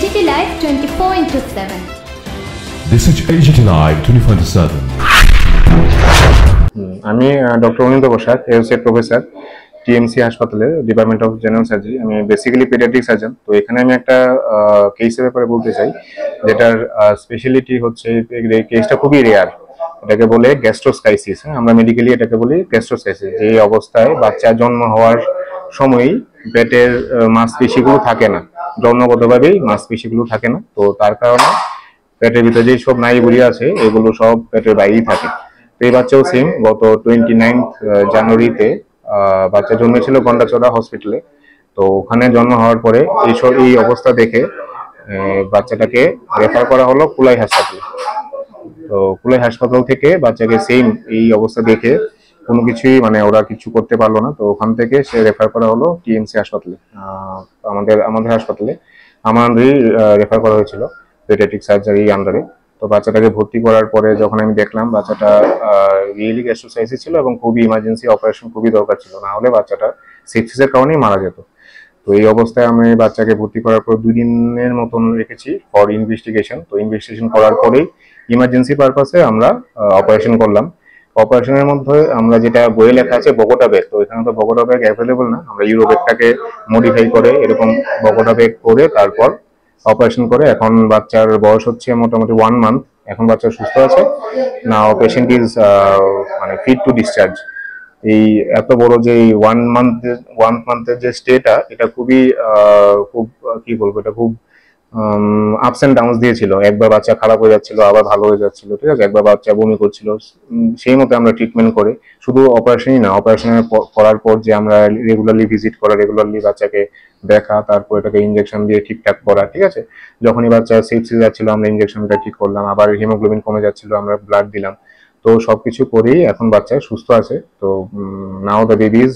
AGT Live 24/7. This is AGT Live 24/7. আমি doctor অনিন্দ্য Basak, associate professor, TMC হাসপাতালে, department of general surgery. আমি basically paediatric surgeon. তো এখানে আমি একটা কেসের ব্যাপারে বলতে চাই, যেটার স্পেশালিটি হচ্ছে এই কেসটা খুবই রেয়ার। এটাকে বলে গ্যাস্ট্রোস্কাইসিস। আমরা মেডিকেলি এটাকে বলি গ্যাস্ট্রোস্কাইসিস। যে অবস্থায় বাচ্চা জন্ম হওয়ার সময়ই পেটের মাংসপেশিগুলো থাকে না, জন্মগতভাবেই মাংসপেশিগুলো থাকে না। তো তার কারণে পেটের ভিতরে যেই সব নাড়িভুঁড়ি আছে এগুলো সব পেটের বাইরেই থাকে। তো এই বাচ্চাও সেম, গত 29 জানুয়ারিতে বাচ্চা জন্মেছিল গন্ডাছড়া হসপিটালে। তো ওখানে জন্ম হওয়ার পরে এই অবস্থা দেখে বাচ্চাটাকে রেফার করা হলো কুলাই হাসপাতালে। তো কুলাই হাসপাতাল থেকে বাচ্চাকে সেম এই অবস্থা দেখে কোনো কিছুই ওরা কিছু করতে পারলো না। তো ওখান থেকে সে রেফার করা হলো টিএমসি হাসপাতালে, আমাদের হাসপাতালে আমাদেরই রেফার করা হয়েছিল পেডিয়াট্রিক সার্জারি আন্ডারে। তো বাচ্চাটাকে ভর্তি করার পরে যখন আমি দেখলাম বাচ্চাটা রিয়েলি গ্যাস্ট্রোসাইটিস ছিল এবং খুবই ইমার্জেন্সি অপারেশন খুবই দরকার ছিল, না হলে বাচ্চাটা সেপসিসের কারণেই মারা যেত। তো এই অবস্থায় আমি বাচ্চাকে ভর্তি করার পর 2 দিনের মতন রেখেছি ফর ইনভেস্টিগেশন। তো ইনভেস্টিগেশন করার পরেই ইমার্জেন্সি পারপাসে আমরা অপারেশন করলাম। অপারেশনের মধ্যে আমরা যেটা বইয়ে লেখা আছে বগোটা ব্যাগ, তো এখানে তো বগোটা ব্যাগ অ্যাভেলেবল না, আমরা ইউরো ব্যাগটাকে মডিফাই করে এরকম বগোটা ব্যাগ করে তারপর অপারেশন করে। এখন বাচ্চার বয়স হচ্ছে মোটামুটি 1 মান্থ। এখন বাচ্চা সুস্থ আছে, now patient is fit to discharge. এই এত বড় যে 1 মান্থের যে স্টেটা, এটা খুব কি বলবো, এটা খুব আপস এন্ড ডাউনস দিয়েছিল। একবার বাচ্চা খারাপ হয়ে যাচ্ছিল, আবার ভালো হয়ে যাচ্ছিল, ঠিক আছে। একবার বাচ্চা বমি করছিল, সেই মতো আমরা ট্রিটমেন্ট করে, শুধু অপারেশনই না, অপারেশনের করার পর যে আমরা রেগুলারলি ভিজিট করা, রেগুলারলি বাচ্চাকে দেখা, তারপর এটাকে ইনজেকশন দিয়ে ঠিকঠাক করা, ঠিক আছে। যখনই বাচ্চা সেপসিস যাচ্ছিল আমরা ইনজেকশনটা ঠিক করলাম, আবার হিমোগ্লোবিন কমে যাচ্ছিল আমরা ব্লাড দিলাম। তো সবকিছু করেই এখন বাচ্চা সুস্থ আছে। তো নাও দ্য বেবিজ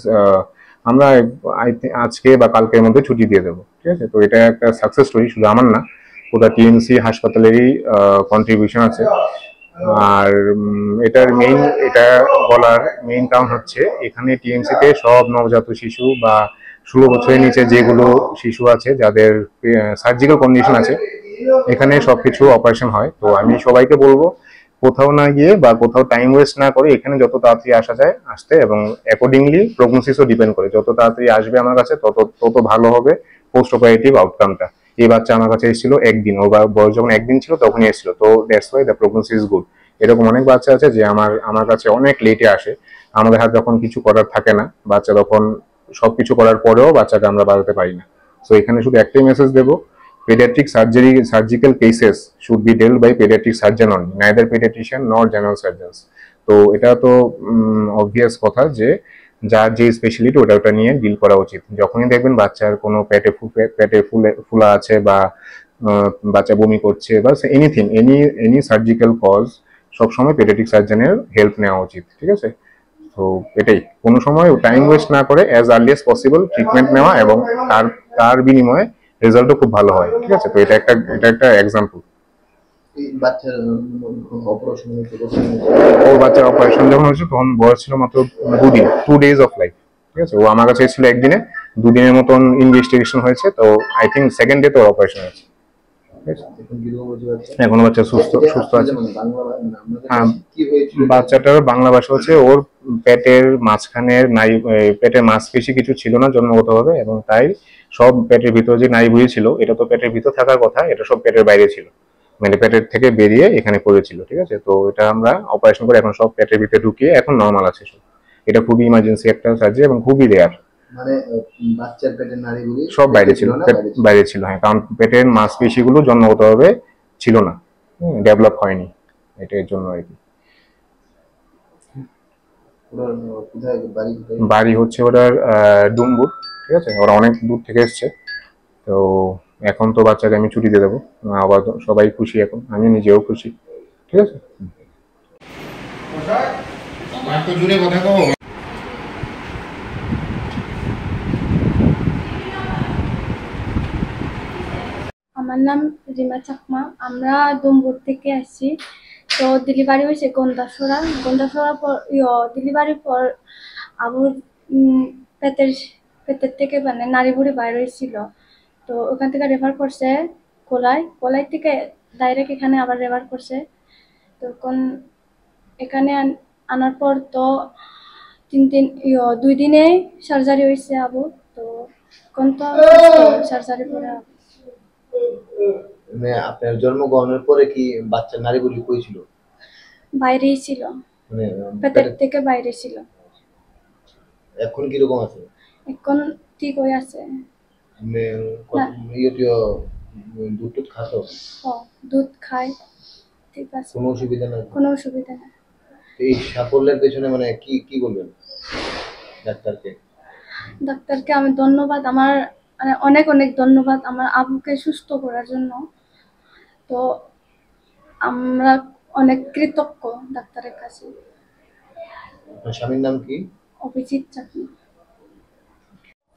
আমরা আজকে বা কালকের মধ্যে ছুটি দিয়ে দেবো, ঠিক আছে। তো এটা একটা সাকসেস স্টোরি, শুধু আমার না, পুরো টিএমসি হাসপাতালেরই কন্ট্রিবিউশন আছে। আর এটা বলার মেইন কারণ হচ্ছে এখানে টিএমসিতে সব নবজাত শিশু বা 16 বছরের নিচে যেগুলো শিশু আছে যাদের সার্জিক্যাল কন্ডিশন আছে, এখানে সবকিছু অপারেশন হয়। তো আমি সবাইকে বলবো কোথাও না গিয়ে বা কোথাও টাইম ওয়েস্ট না করে এখানে যত তাড়াতাড়ি আসা যায় আসতে, এবং অ্যাকর্ডিংলি প্রগনোসিসও ডিপেন্ড করে, যত তাড়াতাড়ি আসবে আমার কাছে তত ভালো হবে পোস্ট অপারেটিভ আউটকামটা। এই বাচ্চা আমার কাছে এসেছিল একদিন, ওর বয়স যখন একদিন ছিল তখনই এসেছিল। তো that's why the prognosis good. এরকম অনেক বাচ্চা আছে যে আমার কাছে অনেক লেটে আসে, আমাদের হাতে যখন কিছু করার থাকে না, বাচ্চা তখন সবকিছু করার পরেও বাচ্চাকে আমরা বাড়াতে পারি না। তো এখানে শুধু একটাই মেসেজ দেবো, pediatric surgical cases should be dealt by pediatric surgeon only, neither pediatrician nor general surgeons. তো এটা তো অবভিয়াস কথা যে যার যে স্পেশালিটি ওটা নিয়ে ডিল করা উচিত। যখনই দেখবেন বাচ্চার কোনো পেটে ফুলা আছে বা বাচ্চা বমি করছে বা এনিথিং, এনি সার্জিক্যাল কজ, সবসময় পেডিয়াট্রিক সার্জনের হেল্প নেওয়া উচিত, ঠিক আছে। তো এটাই, কোনো সময় টাইম ওয়েস্ট না করে as early as possible treatment নেওয়া, এবং তার বিনিময়ে রেজাল্টও খুব ভালো হয়, ঠিক আছে। তো এটা একটা এক্সাম্পল। বাচ্চার অপারেশন যখন হয়েছে তখন বয়স ছিল মাত্র 2 দিন, 2 days অফ লাইফ, ঠিক আছে। ও আমার কাছে এসেছিল একদিনে, 2 দিনের মতন ইনভেস্টিগেশন হয়েছে। তো আই থিঙ্ক সেকেন্ড ডে তো অপারেশন হয়েছে। এখনো বাচ্চা সুস্থ আছে। হ্যাঁ, বাচ্চাটার বাংলা ভাষা হচ্ছে ওর পেটের মাঝখানের পেটের মাংসপেশি কিছু ছিল না জন্মগতভাবে, এবং তাই সব পেটের ভিতরে যে নাড়িভুঁড়ি ছিল এটা তো পেটের ভিতর থাকার কথা, এটা সব পেটের বাইরে ছিল, পেটের থেকে বেরিয়ে এখানে পড়েছিল, ঠিক আছে। তো এটা আমরা অপারেশন করে এখন সব পেটের ভিতরে ঢুকিয়ে এখন নর্মাল আছে সব। এটা খুবই ইমার্জেন্সি একটা সার্জারি এবং খুবই রেয়ার। বাচ্চার পেটের নাড়িগুলি সব বাইরে ছিল, হ্যাঁ, কারণ পেটের মাংসপেশিগুলো জন্মগতভাবে ছিল না, ডেভেলপ হয়নি, এটার জন্য আর কি। বাড়ি হচ্ছে ওটার ডুম্বুর, ঠিক আছে। ওরা অনেক দূর থেকে এসছে। তো এখন তো বাচ্চাকে আমি ছুটি দিয়ে দেবো, আবার সবাই খুশি, এখন আমি নিজেও খুশি, ঠিক আছে। আমার নাম রিমা চাকমা, আমরা ডুম্বুর থেকে আসছি। তো ডেলিভারি হয়েছে গন্ডাছড়া পর ডেলিভারির পর আবুর পেটের থেকে নাড়িভুঁড়ি বাইর হয়েছিল। তো ওখান থেকে রেফার করছে কলাই থেকে ডাইরেক্ট এখানে আবার রেফার করছে। তখন এখানে আনার পর তো 2 দিনে সার্জারি হয়েছে আবু। তো এখন তো সার্জারি করে আবু মানে আপনার জন্মগ্রহণের পরে কি বাচ্চার নাড়িভুড়ি কই ছিল? বাইরেই ছিল, মানে পেটের থেকে বাইরে ছিল। এখন কিরকম আছে? এখন ঠিক হয়ে আছে। মানে না। দুধ টুধ খাতো? দুধ খায়, ঠিক আছে, কোনো অসুবিধা নাই? কোনো অসুবিধা নেই। তো এই সাফল্যের পেছনে মানে কি কি বলবেন ডাক্তারকে? ডাক্তারকে আমি ধন্যবাদ, আমার মানে অনেক অনেক ধন্যবাদ আমার আবুকে সুস্থ করার জন্য। তো আমরা অনেক কৃতজ্ঞ ডাক্তারের কাছে। আপনার স্বামীর নাম কি? অভিজিৎ চাকমা।